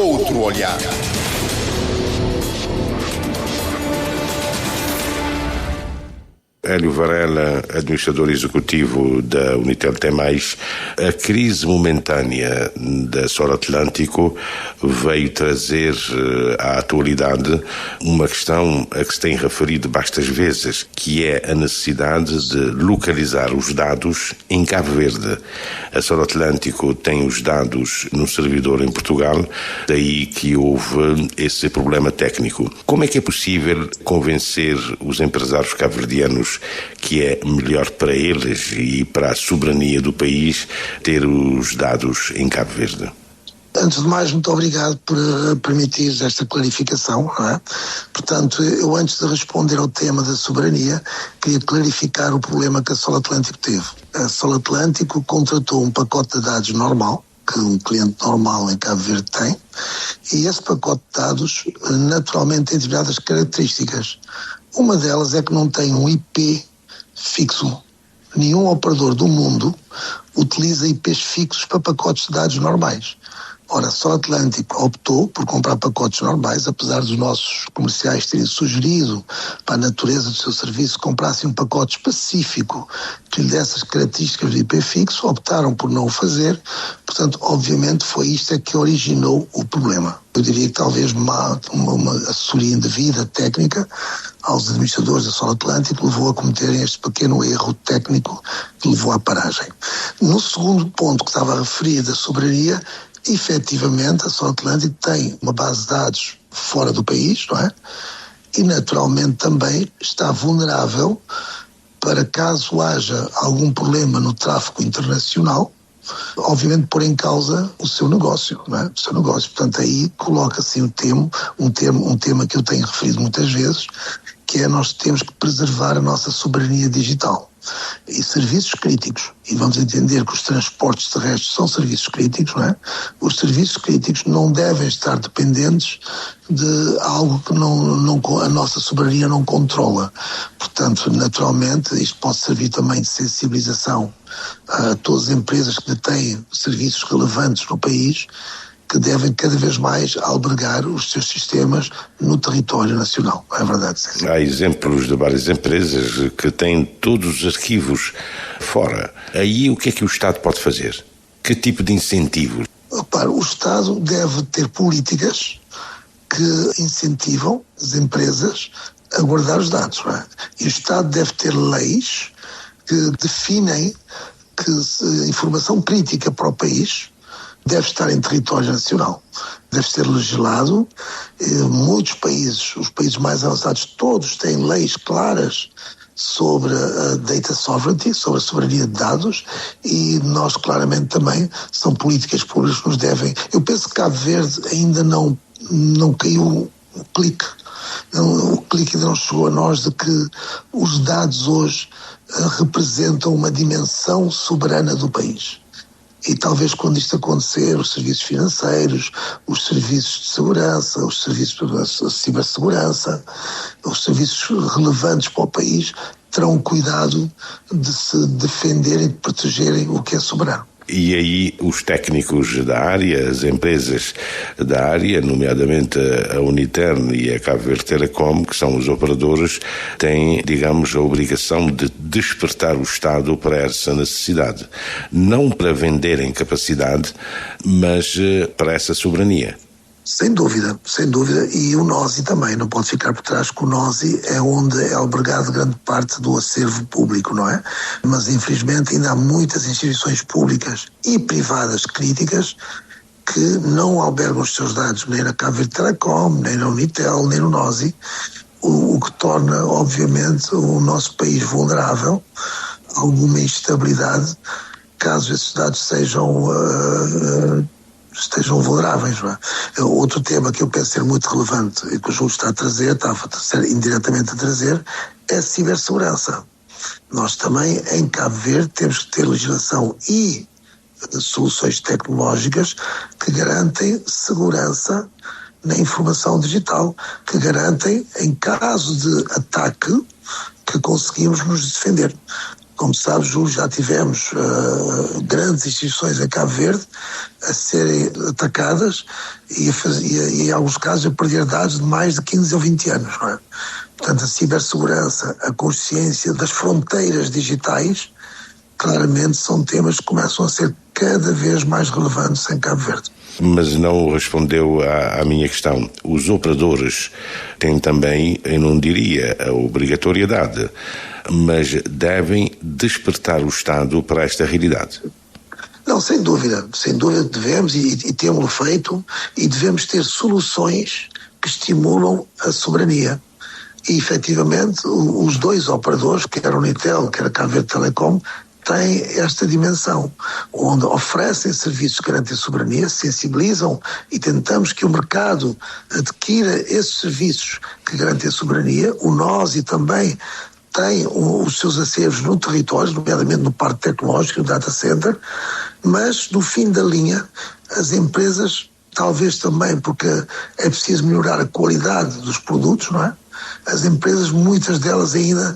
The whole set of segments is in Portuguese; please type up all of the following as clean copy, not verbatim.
outro olhar. Hélio Varela, administrador executivo da Unitel T+, a crise momentânea da Sol Atlântico veio trazer à atualidade uma questão a que se tem referido bastas vezes, que é a necessidade de localizar os dados em Cabo Verde. A Sol Atlântico tem os dados no servidor em Portugal, daí que houve esse problema técnico. Como é que é possível convencer os empresários cabo-verdianos que é melhor para eles e para a soberania do país ter os dados em Cabo Verde? Antes de mais, muito obrigado por permitir esta clarificação, não é? Portanto, eu antes de responder ao tema da soberania, queria clarificar o problema que a Sol Atlântico teve. A Sol Atlântico contratou um pacote de dados normal, que um cliente normal em Cabo Verde tem, e esse pacote de dados naturalmente tem determinadas características. Uma delas é que não tem um IP fixo. Nenhum operador do mundo utiliza IPs fixos para pacotes de dados normais. Ora, a Sol Atlântico optou por comprar pacotes normais, apesar dos nossos comerciais terem sugerido, para a natureza do seu serviço, comprassem um pacote específico que lhe desse as características do IP fixo, optaram por não o fazer. Portanto, obviamente, foi isto que originou o problema. Eu diria que talvez uma assessoria indevida técnica aos administradores da Sol Atlântico levou a cometerem este pequeno erro técnico que levou à paragem. No segundo ponto que estava a referir da soberania, efetivamente a Sol Atlântico tem uma base de dados fora do país, não é? E naturalmente também está vulnerável para caso haja algum problema no tráfego internacional, obviamente pôr em causa o seu negócio, não é? O seu negócio. Portanto, aí coloca-se um tema que eu tenho referido muitas vezes, que é nós temos que preservar a nossa soberania digital. E serviços críticos, e vamos entender que os transportes terrestres são serviços críticos, não é? Os serviços críticos não devem estar dependentes de algo que a nossa soberania não controla. Portanto, naturalmente, isto pode servir também de sensibilização a todas as empresas que detêm serviços relevantes no país, que devem cada vez mais albergar os seus sistemas no território nacional. É verdade, sim. Há exemplos de várias empresas que têm todos os arquivos fora. Aí o que é que o Estado pode fazer? Que tipo de incentivo? O Estado deve ter políticas que incentivam as empresas a guardar os dados, não é? E o Estado deve ter leis que definem que informação crítica para o país deve estar em território nacional, deve ser legislado. Muitos países, os países mais avançados, todos têm leis claras sobre a data sovereignty, sobre a soberania de dados, e nós claramente também são políticas públicas que nos devem. Eu penso que Cabo Verde ainda não caiu o clique. O clique ainda não chegou a nós de que os dados hoje representam uma dimensão soberana do país. E talvez quando isto acontecer, os serviços financeiros, os serviços de segurança, os serviços de cibersegurança, os serviços relevantes para o país terão cuidado de se defenderem e de protegerem o que é soberano. E aí os técnicos da área, as empresas da área, nomeadamente a Unitern e a Cabo Verde Telecom, que são os operadores, têm, digamos, a obrigação de despertar o Estado para essa necessidade. Não para venderem capacidade, mas para essa soberania. Sem dúvida, e o NOSI também, não pode ficar por trás, que o NOSI é onde é albergado grande parte do acervo público, não é? Mas infelizmente ainda há muitas instituições públicas e privadas críticas que não albergam os seus dados nem na Cabo Verde Telecom, nem na Unitel, nem no NOSI, o que torna obviamente o nosso país vulnerável a alguma instabilidade caso esses dados estejam vulneráveis. Não é? Outro tema que eu penso ser muito relevante e que o Júlio está a indiretamente a trazer, é a cibersegurança. Nós também, em Cabo Verde, temos que ter legislação e soluções tecnológicas que garantem segurança na informação digital, que garantem, em caso de ataque, que conseguimos nos defender. Como sabes, Júlio, já tivemos grandes instituições em Cabo Verde a serem atacadas e em alguns casos a perder dados de mais de 15 ou 20 anos, não é? Portanto, a cibersegurança, a consciência das fronteiras digitais, claramente são temas que começam a ser cada vez mais relevantes em Cabo Verde. Mas não respondeu à minha questão. Os operadores têm também, eu não diria a obrigatoriedade, mas devem despertar o Estado para esta realidade. Não, sem dúvida devemos e temos-lo feito, e devemos ter soluções que estimulam a soberania. E, efetivamente, os dois operadores, quer a Unitel, quer a Cabo Verde Telecom, têm esta dimensão, onde oferecem serviços que garantem a soberania, sensibilizam e tentamos que o mercado adquira esses serviços que garantem a soberania. O NOSI também tem os seus acervos no território, nomeadamente no parque tecnológico, no data center, mas no fim da linha as empresas, talvez também porque é preciso melhorar a qualidade dos produtos, não é? As empresas, muitas delas ainda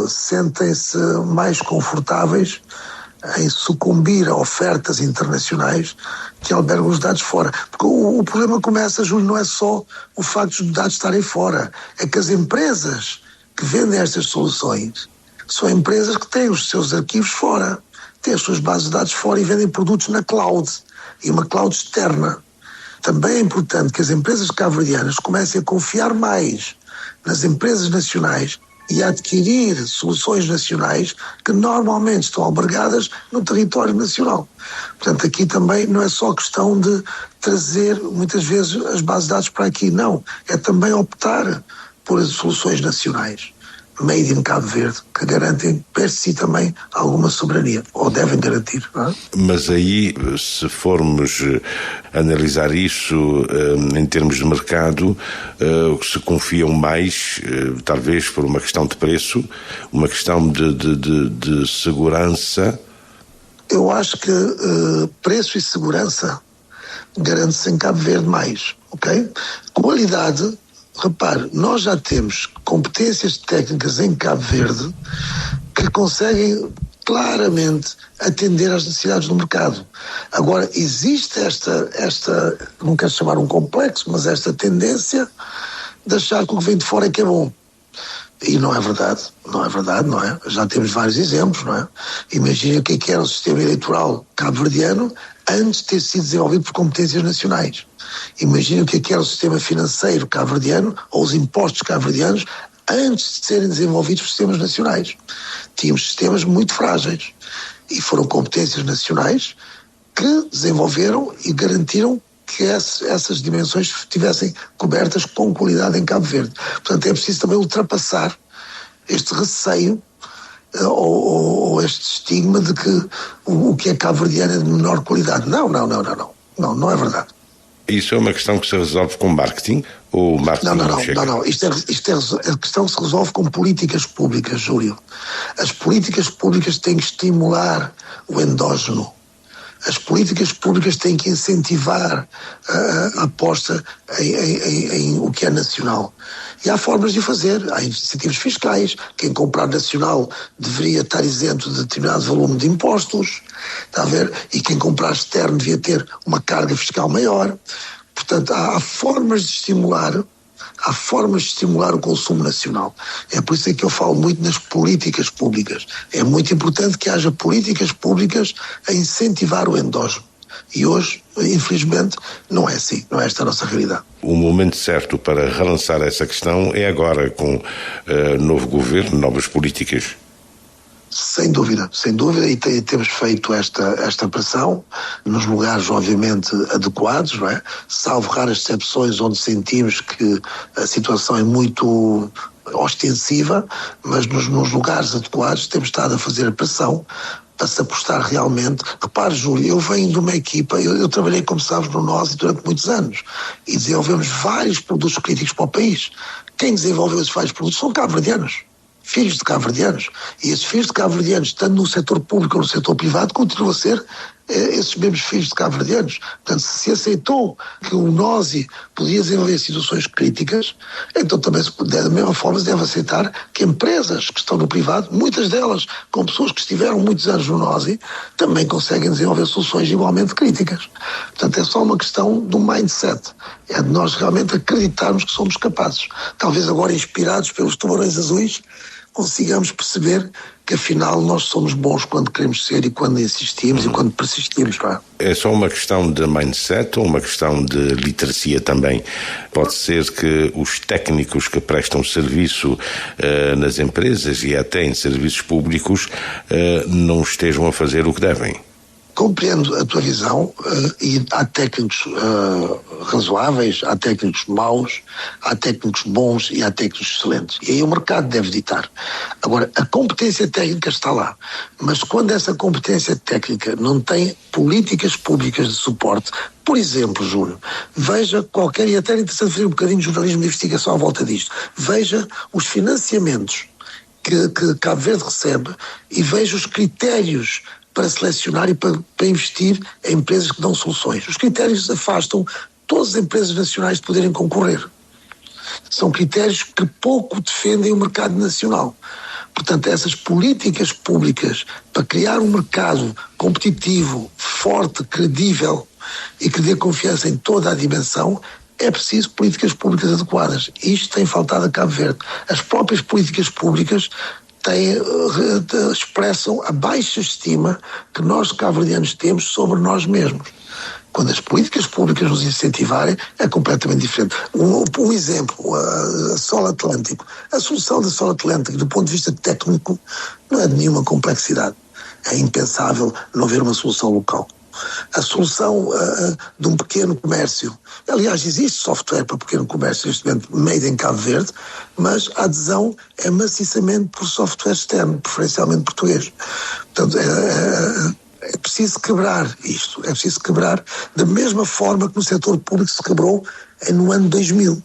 sentem-se mais confortáveis em sucumbir a ofertas internacionais que albergam os dados fora. Porque o problema começa, Júlio, não é só o facto dos dados estarem fora, é que as empresas que vendem estas soluções são empresas que têm os seus arquivos fora, têm as suas bases de dados fora e vendem produtos na cloud, e uma cloud externa. Também é importante que as empresas cabo-verdianas comecem a confiar mais nas empresas nacionais e a adquirir soluções nacionais que normalmente estão albergadas no território nacional. Portanto, aqui também não é só questão de trazer, muitas vezes, as bases de dados para aqui. Não, é também optar por soluções nacionais, made in Cabo Verde, que garantem per si também alguma soberania, ou devem garantir. Não é? Mas aí, se formos analisar isso em termos de mercado, se confiam mais, talvez por uma questão de preço, uma questão de segurança? Eu acho que preço e segurança garante-se em Cabo Verde mais, ok? Qualidade. Repare, nós já temos competências técnicas em Cabo Verde que conseguem claramente atender às necessidades do mercado. Agora, existe esta, não quero chamar um complexo, mas esta tendência de achar que o que vem de fora é que é bom. E não é verdade, não é? Já temos vários exemplos, não é? Imagina o que era o sistema eleitoral cabo-verdiano antes de ter sido desenvolvido por competências nacionais. Imagina o que era o sistema financeiro cabo-verdiano ou os impostos cabo-verdianos antes de serem desenvolvidos por sistemas nacionais. Tínhamos sistemas muito frágeis e foram competências nacionais que desenvolveram e garantiram que essas dimensões estivessem cobertas com qualidade em Cabo Verde. Portanto, é preciso também ultrapassar este receio ou este estigma de que o que é cabo-verdiano é de menor qualidade. Não é verdade. Isso é uma questão que se resolve com marketing? Ou o marketing não chega? Não. Isto é questão que se resolve com políticas públicas, Júlio. As políticas públicas têm que estimular o endógeno. As políticas públicas têm que incentivar a aposta em o que é nacional. E há formas de o fazer. Há incentivos fiscais. Quem comprar nacional deveria estar isento de determinado volume de impostos. Está a ver? E quem comprar externo devia ter uma carga fiscal maior. Portanto, há formas de estimular o consumo nacional. É por isso que eu falo muito nas políticas públicas. É muito importante que haja políticas públicas a incentivar o endógeno. E hoje, infelizmente, não é assim, não é esta a nossa realidade. O momento certo para relançar essa questão é agora, com novo governo, novas políticas. Sem dúvida, e temos feito esta pressão nos lugares obviamente adequados, não é? Salvo raras exceções onde sentimos que a situação é muito ostensiva, mas nos lugares adequados temos estado a fazer a pressão para se apostar realmente. Repare, Júlio, eu venho de uma equipa, eu trabalhei, como sabes, no NOSI durante muitos anos e desenvolvemos vários produtos críticos para o país. Quem desenvolveu esses vários produtos são cabo-verdianos. Filhos de cabo-verdianos. E esses filhos de cabo-verdianos, tanto no setor público como no setor privado, continuam a ser esses mesmos filhos de cabo-verdianos. Portanto, se aceitou que o NOSI podia desenvolver situações críticas, então também, da mesma forma, se deve aceitar que empresas que estão no privado, muitas delas com pessoas que estiveram muitos anos no NOSI, também conseguem desenvolver soluções igualmente críticas. Portanto, é só uma questão do mindset. É de nós realmente acreditarmos que somos capazes. Talvez agora, inspirados pelos tubarões azuis, consigamos perceber que afinal nós somos bons quando queremos ser e quando insistimos e quando persistimos. Não é? É só uma questão de mindset ou uma questão de literacia também? Pode ser que os técnicos que prestam serviço nas empresas e até em serviços públicos não estejam a fazer o que devem. Compreendo a tua visão e há técnicos razoáveis, há técnicos maus, há técnicos bons e há técnicos excelentes. E aí o mercado deve ditar. Agora, a competência técnica está lá, mas quando essa competência técnica não tem políticas públicas de suporte, por exemplo, Júlio, veja qualquer, e até é interessante fazer um bocadinho de jornalismo de investigação à volta disto, veja os financiamentos que Cabo Verde recebe e veja os critérios para selecionar e para investir em empresas que dão soluções. Os critérios afastam todas as empresas nacionais de poderem concorrer. São critérios que pouco defendem o mercado nacional. Portanto, essas políticas públicas para criar um mercado competitivo, forte, credível e que dê confiança em toda a dimensão, é preciso políticas públicas adequadas. Isto tem faltado a Cabo Verde. As próprias políticas públicas expressam a baixa estima que nós cabo-verdianos temos sobre nós mesmos. Quando as políticas públicas nos incentivarem, é completamente diferente. Um exemplo, a Sol Atlântico. A solução da Sol Atlântico, do ponto de vista técnico, não é de nenhuma complexidade. É impensável não haver uma solução local. A solução de um pequeno comércio. Aliás, existe software para pequeno comércio neste momento, made em Cabo Verde, mas a adesão é maciçamente por software externo, preferencialmente português. Portanto, é preciso quebrar isto, é preciso quebrar da mesma forma que no setor público se quebrou no ano 2000. O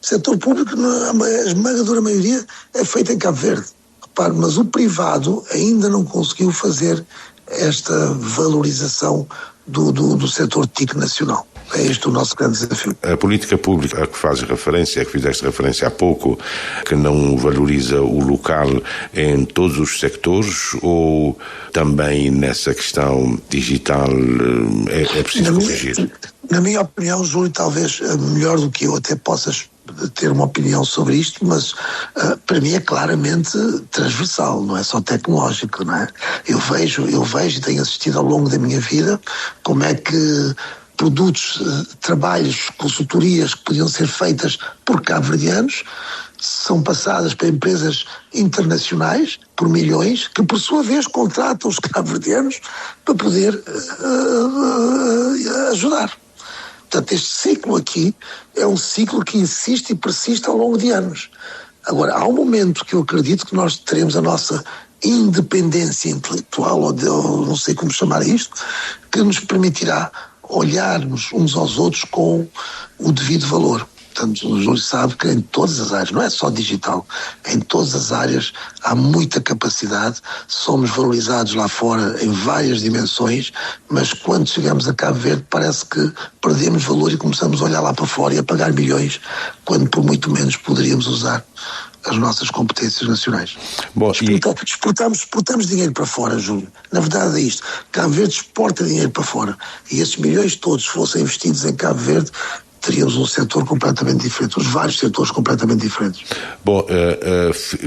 setor público, a esmagadora maioria, é feito em Cabo Verde. Repare, mas o privado ainda não conseguiu fazer esta valorização do setor TIC nacional. É este o nosso grande desafio. A política pública a que fazes referência, a que fizeste referência há pouco, que não valoriza o local em todos os sectores, ou também nessa questão digital é preciso corrigir? Na minha opinião, Júlio, talvez melhor do que eu até possas ter uma opinião sobre isto, mas para mim é claramente transversal, não é só tecnológico, não é? Eu vejo e tenho assistido ao longo da minha vida como é que produtos, trabalhos, consultorias que podiam ser feitas por cabo-verdianos são passadas para empresas internacionais por milhões, que por sua vez contratam os cabo-verdianos para poder ajudar. Portanto, este ciclo aqui é um ciclo que insiste e persiste ao longo de anos. Agora, há um momento que eu acredito que nós teremos a nossa independência intelectual, ou não sei como chamar isto, que nos permitirá olharmos uns aos outros com o devido valor. Portanto, o Júlio sabe que em todas as áreas, não é só digital, em todas as áreas há muita capacidade, somos valorizados lá fora em várias dimensões, mas quando chegamos a Cabo Verde parece que perdemos valor e começamos a olhar lá para fora e a pagar milhões, quando por muito menos poderíamos usar as nossas competências nacionais. Bom, exportamos dinheiro para fora, Júlio. Na verdade é isto. Cabo Verde exporta dinheiro para fora. E esses milhões todos fossem investidos em Cabo Verde, teríamos um setor completamente diferente, os vários setores completamente diferentes. Bom,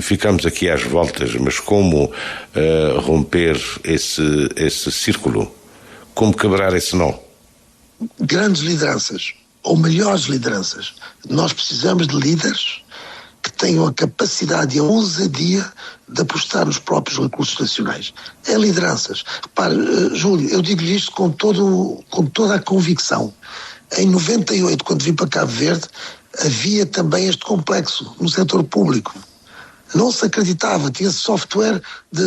ficamos aqui às voltas, mas como romper esse círculo? Como quebrar esse nó? Grandes lideranças, ou melhores lideranças. Nós precisamos de líderes que tenham a capacidade e a ousadia de apostar nos próprios recursos nacionais. É lideranças. Repare, Júlio, eu digo-lhe isto com toda a convicção. Em 98, quando vim para Cabo Verde, havia também este complexo no setor público. Não se acreditava, tinha software de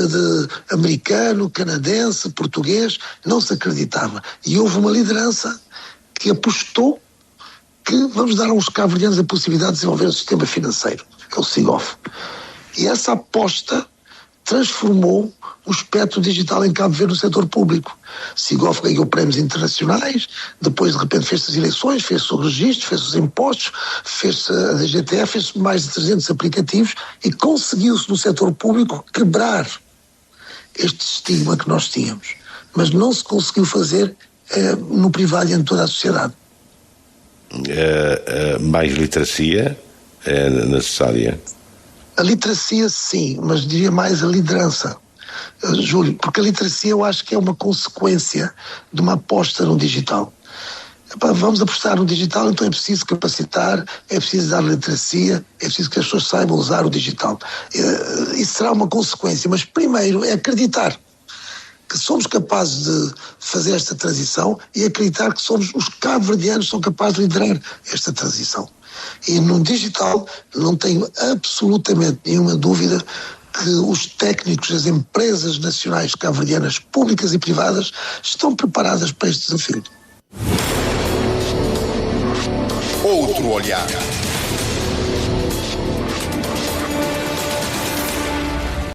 americano, canadense, português, não se acreditava. E houve uma liderança que apostou que vamos dar aos cabo-verdianos a possibilidade de desenvolver o sistema financeiro, que é o SIGOF. E essa aposta transformou o espectro digital em Cabo Verde no setor público. Sigof ganhou prémios internacionais, depois de repente fez-se as eleições, fez-se o registro, fez-se os impostos, fez-se a DGTF, fez-se mais de 300 aplicativos e conseguiu-se no setor público quebrar este estigma que nós tínhamos. Mas não se conseguiu fazer no privado e em toda a sociedade. Mais literacia é necessária? A literacia sim, mas diria mais a liderança, Júlio, porque a literacia eu acho que é uma consequência de uma aposta no digital. Vamos apostar no digital, então é preciso capacitar, é preciso dar literacia, é preciso que as pessoas saibam usar o digital. Isso será uma consequência, mas primeiro é acreditar que somos capazes de fazer esta transição e acreditar que os cabo-verdianos são capazes de liderar esta transição. E no digital não tenho absolutamente nenhuma dúvida que os técnicos das empresas nacionais cabo-verdianas públicas e privadas estão preparadas para este desafio. Outro olhar.